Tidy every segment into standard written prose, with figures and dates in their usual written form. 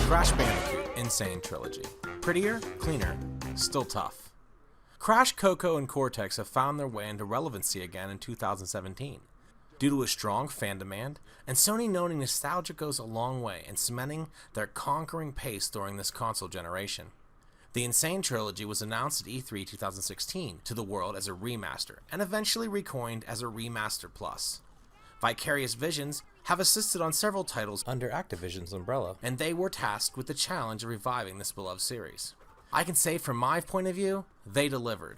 Crash Bandicoot N.Sane Trilogy. Prettier, cleaner, still tough. Crash, Coco, and Cortex have found their way into relevancy again in 2017. Due to a strong fan demand, and Sony noting nostalgia goes a long way in cementing their conquering pace during this console generation. The N.Sane Trilogy was announced at E3 2016 to the world as a remaster, and eventually recoined as a Remaster Plus. Vicarious Visions have assisted on several titles under Activision's umbrella, and they were tasked with the challenge of reviving this beloved series. I can say from my point of view, they delivered.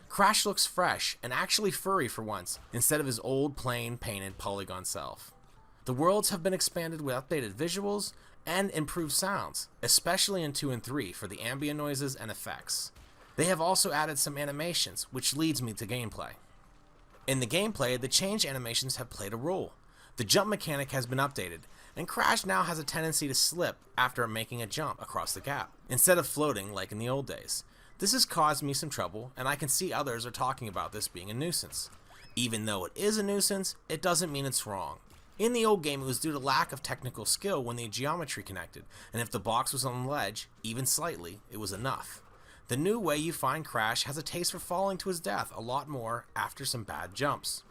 Crash looks fresh and actually furry for once, instead of his old plain painted polygon self. The worlds have been expanded with updated visuals and improved sounds, especially in 2 and 3 for the ambient noises and effects. They have also added some animations, which leads me to gameplay. In the gameplay, the change animations have played a role. The jump mechanic has been updated, and Crash now has a tendency to slip after making a jump across the gap, instead of floating like in the old days. This has caused me some trouble, and I can see others are talking about this being a nuisance. Even though it is a nuisance, it doesn't mean it's wrong. In the old game, it was due to lack of technical skill when the geometry connected, and if the box was on the ledge, even slightly, it was enough. The new way you find Crash has a taste for falling to his death a lot more after some bad jumps.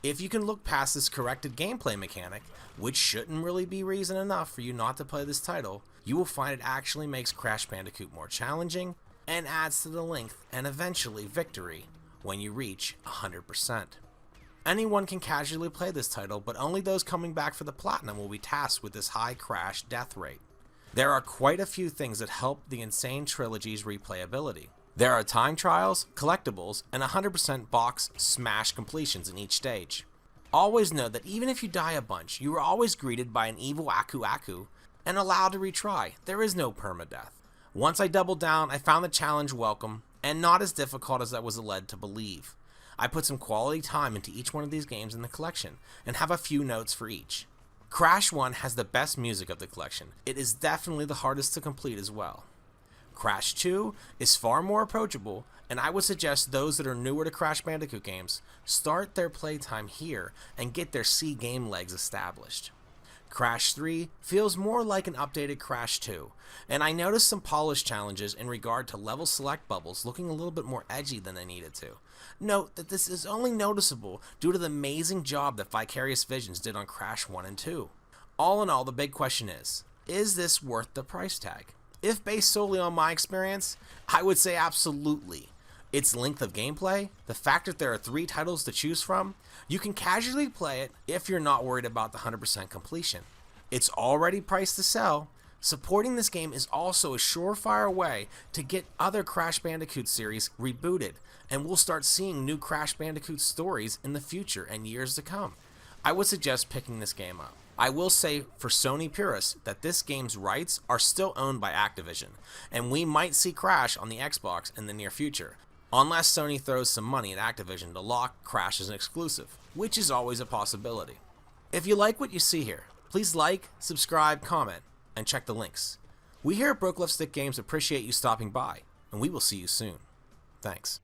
If you can look past this corrected gameplay mechanic, which shouldn't really be reason enough for you not to play this title, you will find it actually makes Crash Bandicoot more challenging, and adds to the length and eventually victory when you reach 100%. Anyone can casually play this title, but only those coming back for the Platinum will be tasked with this high Crash death rate. There are quite a few things that help the N.Sane Trilogy's replayability. There are time trials, collectibles, and 100% box smash completions in each stage. Always know that even if you die a bunch, you are always greeted by an evil Aku Aku and allowed to retry. There is no permadeath. Once I doubled down, I found the challenge welcome and not as difficult as I was led to believe. I put some quality time into each one of these games in the collection and have a few notes for each. Crash 1 has the best music of the collection. It is definitely the hardest to complete as well. Crash 2 is far more approachable, and I would suggest those that are newer to Crash Bandicoot games start their playtime here and get their C game legs established. Crash 3 feels more like an updated Crash 2, and I noticed some polish challenges in regard to level select bubbles looking a little bit more edgy than they needed to. Note that this is only noticeable due to the amazing job that Vicarious Visions did on Crash 1 and 2. All in all, the big question is this worth the price tag? If based solely on my experience, I would say absolutely. Its length of gameplay, the fact that there are 3 titles to choose from, you can casually play it if you're not worried about the 100% completion. It's already priced to sell. Supporting this game is also a surefire way to get other Crash Bandicoot series rebooted, and we'll start seeing new Crash Bandicoot stories in the future and years to come. I would suggest picking this game up. I will say for Sony purists that this game's rights are still owned by Activision, and we might see Crash on the Xbox in the near future, unless Sony throws some money at Activision to lock Crash as an exclusive, which is always a possibility. If you like what you see here, please like, subscribe, comment, and check the links. We here at Broke Left Stick Games appreciate you stopping by, and we will see you soon. Thanks.